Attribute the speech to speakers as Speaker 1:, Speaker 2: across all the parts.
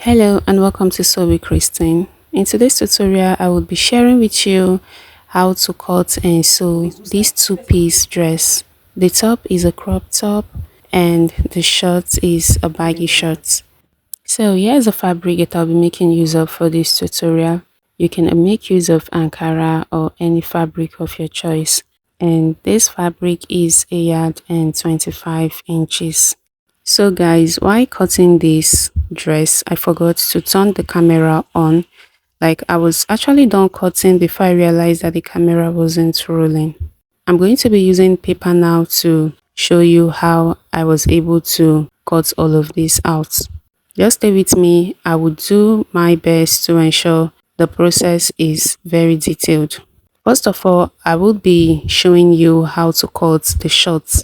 Speaker 1: Hello and welcome to Sew with Christine. In today's tutorial, I will be sharing with you how to cut and sew this two-piece dress. The top is a crop top and the shirt is a baggy shirt. So here's the fabric that I'll be making use of for this tutorial. You can make use of ankara or any fabric of your choice. And this fabric is a yard and 25 inches. So guys, while cutting this dress, I forgot to turn the camera on. Like I was actually done cutting before I realized that the camera wasn't rolling. I'm going to be using paper now to show you how I was able to cut all of this out. Just stay with me. I will do my best to ensure the process is very detailed. First of all, I will be showing you how to cut the shorts.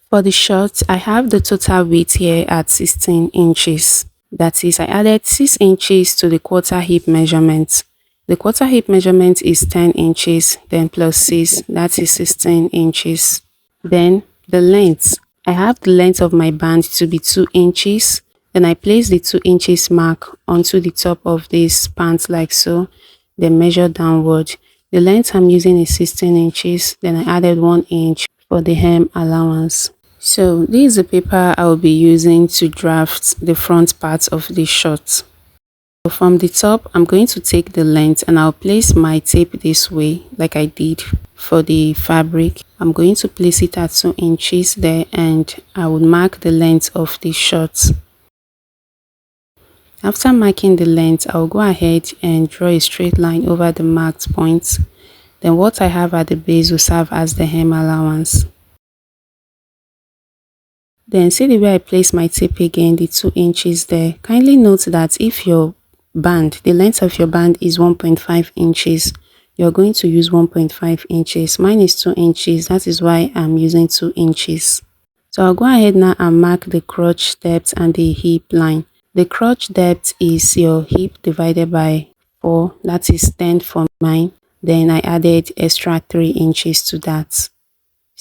Speaker 1: For the short, I have the total width here at 16 inches. That is, I added 6 inches to the quarter hip measurement. The quarter hip measurement is 10 inches, then plus 6, that is 16 inches. Then the length. I have the length of my band to be 2 inches. Then I place the 2 inches mark onto the top of this pant like so. Then measure downward. The length I'm using is 16 inches. Then I added 1 inch for the hem allowance. So this is the paper I will be using to draft the front part of the short. So from the top, I'm going to take the length and I'll place my tape this way like I did for the fabric. I'm going to place it at 2 inches there and I will mark the length of the short. After marking the length, I'll go ahead and draw a straight line over the marked points. Then what I have at the base will serve as the hem allowance. Then see the way I place my tape again, the 2 inches there. Kindly note that if your band, the length of your band is 1.5 inches, you're going to use 1.5 inches. Mine is 2 inches, that is why I'm using 2 inches. So I'll go ahead now and mark the crotch depth and the hip line. The crotch depth is your hip divided by 4, that is 10 for mine. Then I added extra 3 inches to that.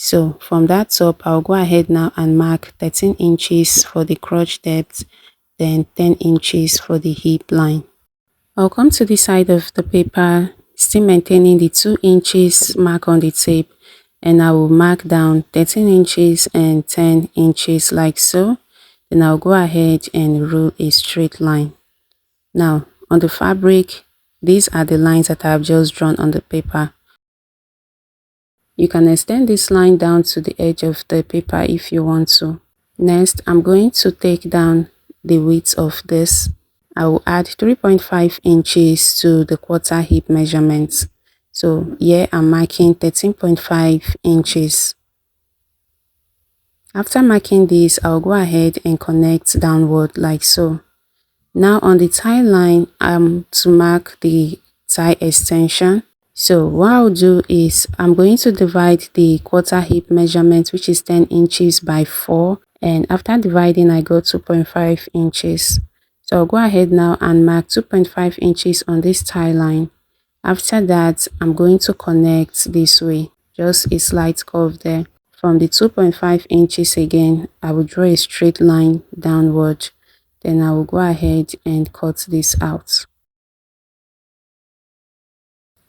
Speaker 1: So from that top, I'll go ahead now and mark 13 inches for the crotch depth, then 10 inches for the hip line. I'll come to the side of the paper, still maintaining the 2 inches mark on the tape, and I will mark down 13 inches and 10 inches like so. Then I'll go ahead and rule a straight line. Now on the fabric, these are the lines that I have just drawn on the paper. You can extend this line down to the edge of the paper if you want to. Next, I'm going to take down the width of this. I will add 3.5 inches to the quarter hip measurement. So here I'm marking 13.5 inches. After marking this, I'll go ahead and connect downward like so. Now on the tie line, I'm to mark the tie extension. So what I'll do is I'm going to divide the quarter hip measurement, which is 10 inches by 4. And after dividing, I got 2.5 inches. So I'll go ahead now and mark 2.5 inches on this tie line. After that, I'm going to connect this way, just a slight curve there. From the 2.5 inches again, I will draw a straight line downward. Then I will go ahead and cut this out.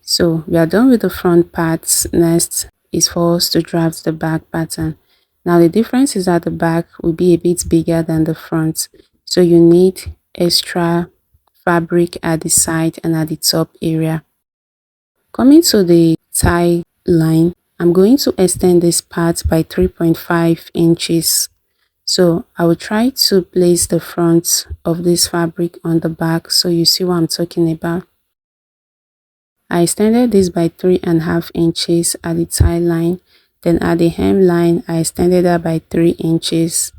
Speaker 1: So we are done with the front parts. Next is for us to draft the back pattern. Now the difference is that the back will be a bit bigger than the front. So you need extra fabric at the side and at the top area. Coming to the tie line, I'm going to extend this part by 3.5 inches. So I will try to place the front of this fabric on the back so you see what I'm talking about. I extended this by 3.5 inches at the tie line. Then at the hem line, I extended that by 3 inches.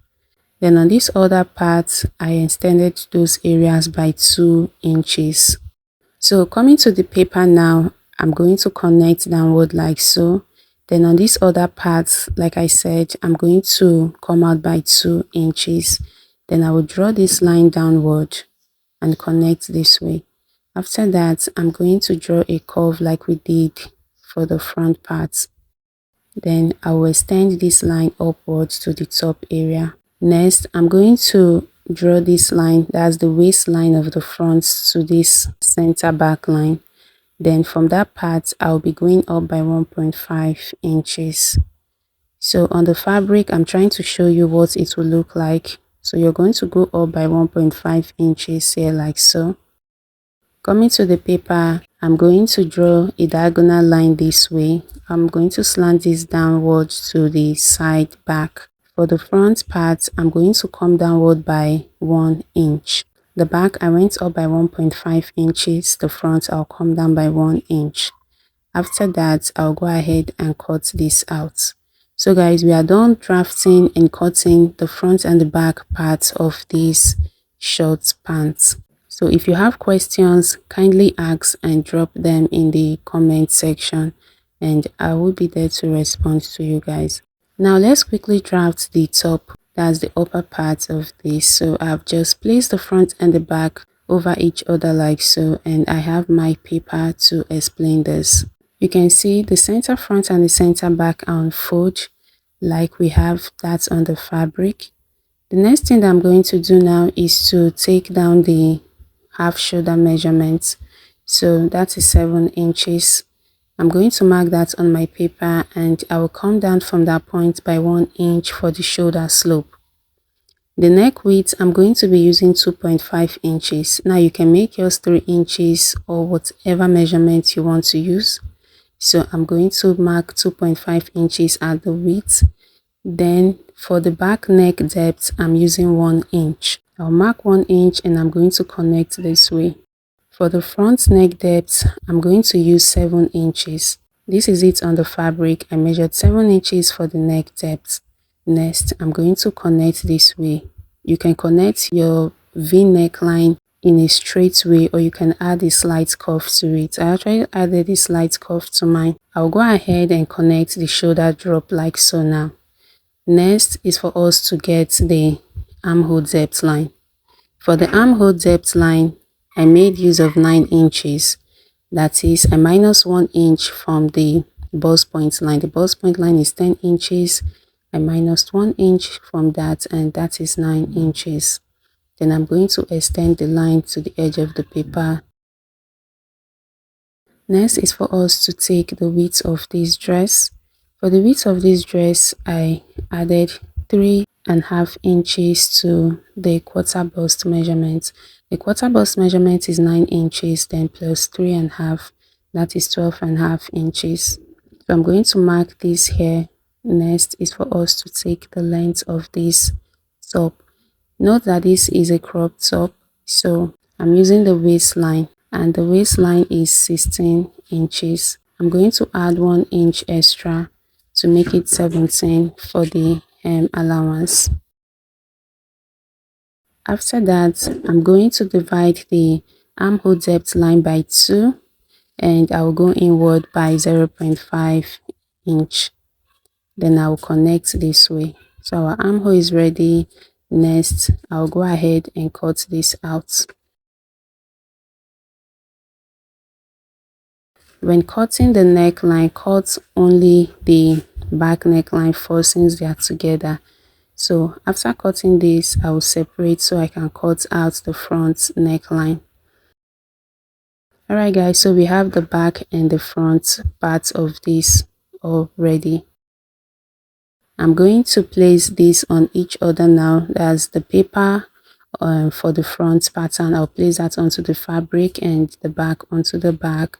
Speaker 1: Then on this other part, I extended those areas by 2 inches. So coming to the paper now, I'm going to connect downward like so. Then on this other part, like I said, I'm going to come out by 2 inches. Then I will draw this line downward and connect this way. After that, I'm going to draw a curve like we did for the front part. Then I will extend this line upwards to the top area. Next, I'm going to draw this line, that's the waistline of the front, to this center back line. Then from that part I'll be going up by 1.5 inches. So on the fabric, I'm trying to show you what it will look like. So you're going to go up by 1.5 inches here, like so. Coming to the paper, I'm going to draw a diagonal line this way. I'm going to slant this downwards to the side back. For the front part, I'm going to come downward by 1 inch. The back, I went up by 1.5 inches. The front, I'll come down by 1 inch. After that, I'll go ahead and cut this out. So guys, we are done drafting and cutting the front and the back parts of these short pants. So if you have questions, kindly ask and drop them in the comment section, and I will be there to respond to you guys. Now let's quickly draft the top, that's the upper part of this. So I've just placed the front and the back over each other like so, and I have my paper to explain this. You can see the center front and the center back are on fold like we have that on the fabric. The next thing that I'm going to do now is to take down the half shoulder measurement. So that is 7 inches. I'm going to mark that on my paper, and I will come down from that point by 1 inch for the shoulder slope. The neck width, I'm going to be using 2.5 inches. Now you can make yours 3 inches or whatever measurement you want to use. So I'm going to mark 2.5 inches at the width. Then for the back neck depth, I'm using 1 inch. I'll mark 1 inch and I'm going to connect this way. For the front neck depth, I'm going to use 7 inches. This is it on the fabric. I measured 7 inches for the neck depth. Next, I'm going to connect this way. You can connect your V neckline in a straight way, or you can add a slight curve to it. I actually added a slight curve to mine. I'll go ahead and connect the shoulder drop like so now. Next is for us to get the armhole depth line. For the armhole depth line, I made use of 9 inches. That is, I minus 1 inch from the bust point line. The bust point line is 10 inches. I minus 1 inch from that, and that is 9 inches. Then I'm going to extend the line to the edge of the paper. Next is for us to take the width of this dress. For the width of this dress, I added 3.5 inches to the quarter bust measurement. The quarter bust measurement is 9 inches, then plus 3.5, that is 12.5 inches. So I'm going to mark this here. Next is for us to take the length of this top. Note that this is a crop top, so I'm using the waistline, and the waistline is 16 inches. I'm going to add 1 inch extra to make it 17 for the hem allowance. After that, I'm going to divide the armhole depth line by 2, and I will go inward by 0.5 inch. Then I will connect this way. So our armhole is ready. Next, I'll go ahead and cut this out. When cutting the neckline, cut only the back neckline first since they are together. So after cutting this, I will separate so I can cut out the front neckline. Alright guys, so we have the back and the front parts of this already. I'm going to place this on each other now. That's the paper for the front pattern. I'll place that onto the fabric and the back onto the back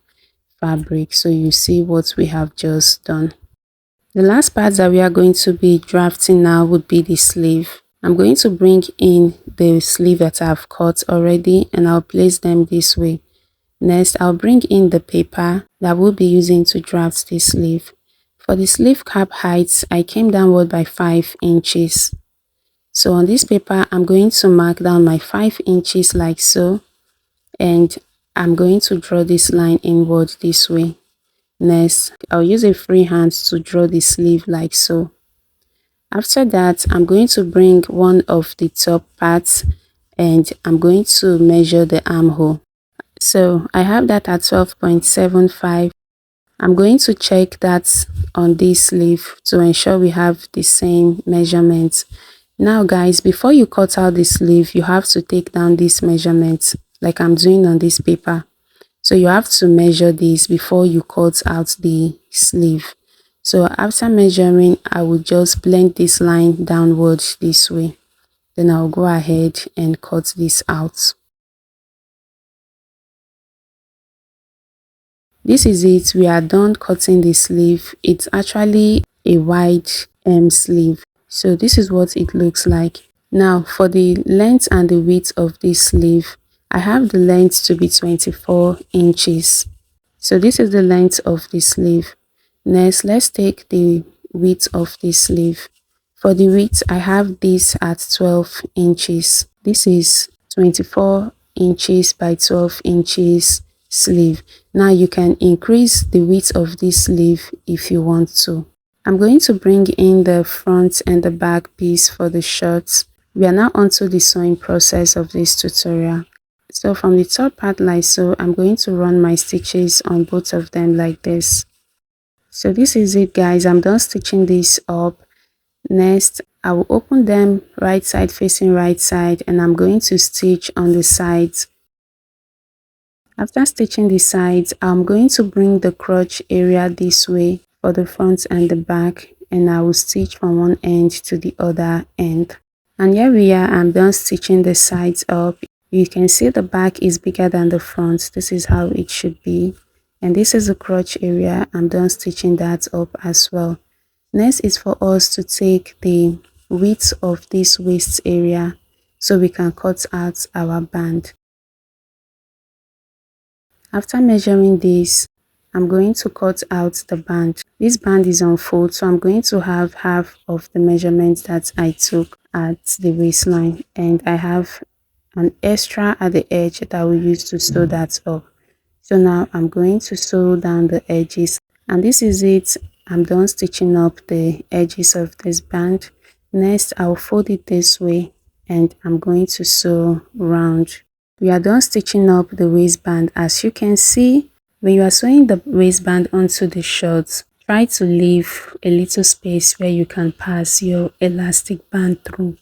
Speaker 1: fabric, so you see what we have just done. The last part that we are going to be drafting now would be the sleeve. I'm going to bring in the sleeve that I've cut already, and I'll place them this way. Next, I'll bring in the paper that we'll be using to draft the sleeve. For the sleeve cap height, I came downward by 5 inches. So on this paper, I'm going to mark down my 5 inches like so, and I'm going to draw this line inward this way. Next, I'll use a free hand to draw the sleeve like so. After that, I'm going to bring one of the top parts and I'm going to measure the armhole. So I have that at 12.75. I'm going to check that on this sleeve to ensure we have the same measurements. Now guys, before you cut out the sleeve, you have to take down this measurement like I'm doing on this paper. So you have to measure this before you cut out the sleeve. So after measuring, I will just blend this line downwards this way. Then I'll go ahead and cut this out. This is it. We are done cutting the sleeve. It's actually a wide sleeve. So this is what it looks like. Now for the length and the width of this sleeve, I have the length to be 24 inches. So this is the length of the sleeve. Next, let's take the width of the sleeve. For the width, I have this at 12 inches. This is 24 inches by 12 inches sleeve. Now you can increase the width of this sleeve if you want to. I'm going to bring in the front and the back piece for the shirts. We are now onto the sewing process of this tutorial. So from the top part like so, I'm going to run my stitches on both of them like this. So this is it guys, I'm done stitching this up. Next, I will open them right side facing right side, and I'm going to stitch on the sides. After stitching the sides, I'm going to bring the crotch area this way for the front and the back, and I will stitch from one end to the other end. And here we are, I'm done stitching the sides up. You can see the back is bigger than the front. This is how it should be. And this is the crotch area. I'm done stitching that up as well. Next is for us to take the width of this waist area so we can cut out our band. After measuring this, I'm going to cut out the band. This band is on fold, so I'm going to have half of the measurement that I took at the waistline, and I have an extra at the edge that I will use to sew that up. So now I'm going to sew down the edges, and this is it. I'm done stitching up the edges of this band. Next, I'll fold it this way, and I'm going to sew round. We are done stitching up the waistband. As you can see, when you are sewing the waistband onto the shorts, try to leave a little space where you can pass your elastic band through.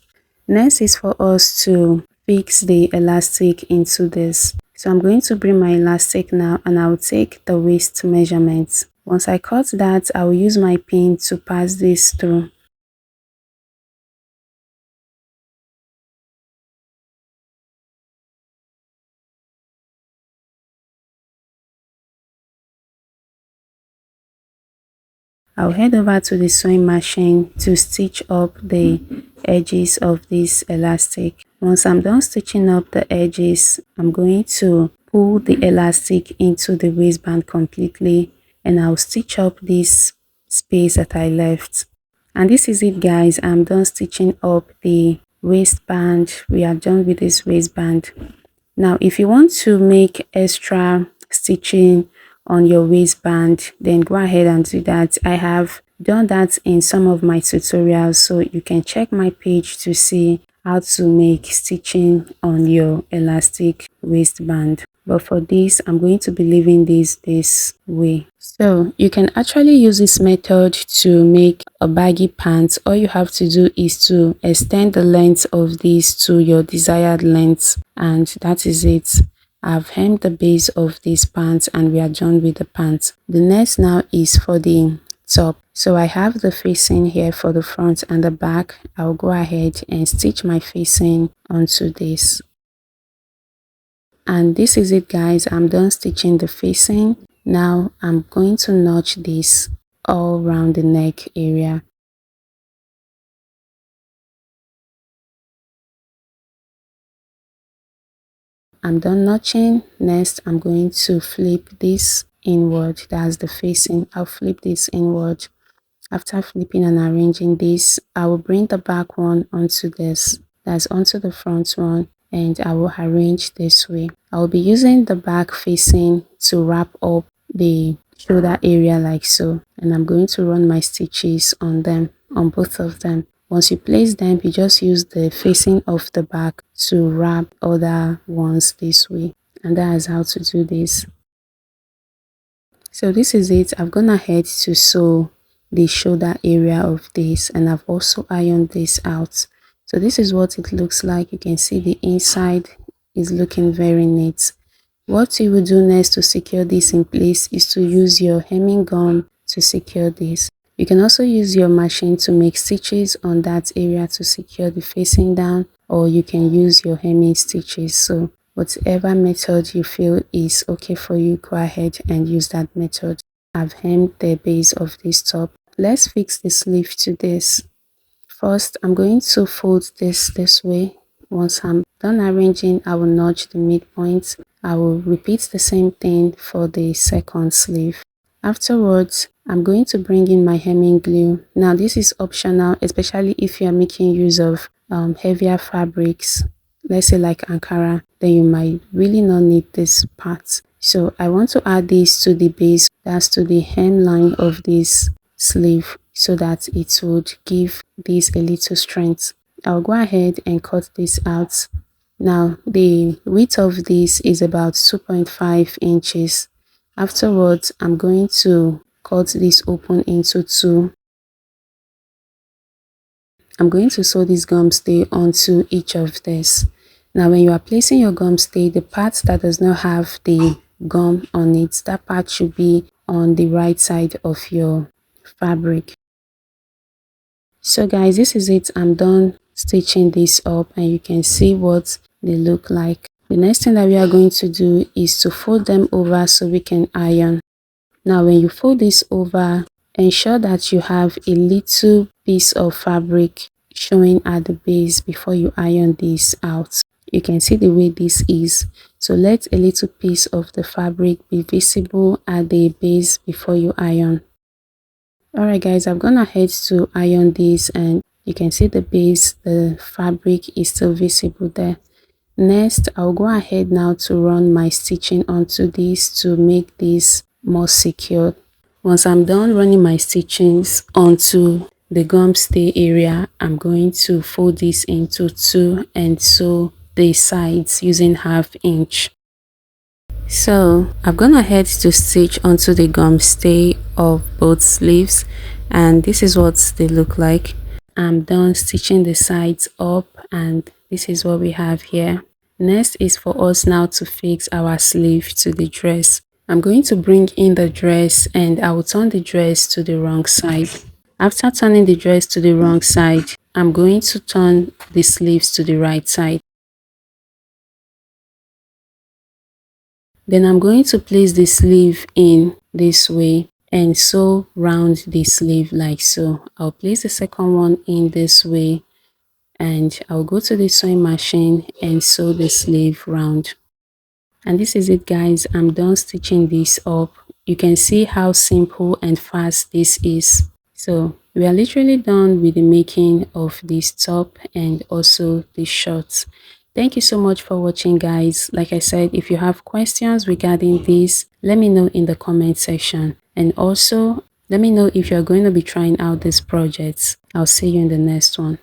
Speaker 1: Next is for us to fix the elastic into this. So I'm going to bring my elastic now, and I'll take the waist measurements. Once I cut that, I will use my pin to pass this through. I'll head over to the sewing machine to stitch up the edges of this elastic. Once I'm done stitching up the edges, I'm going to pull the elastic into the waistband completely, and I'll stitch up this space that I left. And this is it guys, I'm done stitching up the waistband. We are done with this waistband. Now if you want to make extra stitching on your waistband, then go ahead and do that. I have done that in some of my tutorials, so you can check my page to see how to make stitching on your elastic waistband. But for this, I'm going to be leaving this way. So you can actually use this method to make a baggy pants. All you have to do is to extend the length of this to your desired length, and that is it. I've hemmed the base of this pants and we are done with the pants. The next now is for the top. So I have the facing here for the front and the back. I'll go ahead and stitch my facing onto this. And this is it guys, I'm done stitching the facing. Now I'm going to notch this all around the neck area. I'm done notching. Next, I'm going to flip this inward. That's the facing. I'll flip this inward. After flipping and arranging this, I will bring the back one onto this. That's onto the front one, and I will arrange this way. I will be using the back facing to wrap up the shoulder area like so, and I'm going to run my stitches on them, on both of them. Once you place them, you just use the facing of the back to wrap other ones this way, and that is how to do this. So this is it. I've gone ahead to sew the shoulder area of this, and I've also ironed this out. So this is what it looks like. You can see the inside is looking very neat. What you will do next to secure this in place is to use your hemming gum to secure this. You can also use your machine to make stitches on that area to secure the facing down, or you can use your hemming stitches. So whatever method you feel is okay for you, go ahead and use that method. I've hemmed the base of this top. Let's fix the sleeve to this. First, I'm going to fold this way. Once I'm done arranging, I will notch the midpoint. I will repeat the same thing for the second sleeve. Afterwards, I'm going to bring in my hemming glue. Now this is optional, especially if you are making use of heavier fabrics, let's say like ankara, then you might really not need this part. So I want to add this to the base, that's to the hemline of this sleeve, so that it would give this a little strength. I'll go ahead and cut this out. Now the width of this is about 2.5 inches. Afterwards, I'm going to cut this open into two. I'm going to sew this gum stay onto each of this. Now when you are placing your gum stay, the part that does not have the gum on it, that part should be on the right side of your fabric. So guys, this is it. I'm done stitching this up and you can see what they look like. The next thing that we are going to do is to fold them over so we can iron. Now when you fold this over, ensure that you have a little piece of fabric showing at the base before you iron this out. You can see the way this is. So let a little piece of the fabric be visible at the base before you iron. Alright guys, I've gone ahead to iron this and you can see the base, the fabric is still visible there. Next, I'll go ahead now to run my stitching onto this to make this more secure. Once I'm done running my stitchings onto the gum stay area, I'm going to fold this into two and sew the sides using 1/2 inch. So I've gone ahead to stitch onto the gum stay of both sleeves and this is what they look like. I'm done stitching the sides up and this is what we have here. Next is for us now to fix our sleeve to the dress. I'm going to bring in the dress and I will turn the dress to the wrong side. After turning the dress to the wrong side, I'm going to turn the sleeves to the right side. Then I'm going to place the sleeve in this way and sew round the sleeve like so. I'll place the second one in this way and I'll go to the sewing machine and sew the sleeve round. And this is it guys, I'm done stitching this up. You can see how simple and fast this is. So we are literally done with the making of this top and also the shorts. Thank you so much for watching guys. Like I said, if you have questions regarding this, let me know in the comment section. And also let me know if you're going to be trying out this project. I'll see you in the next one.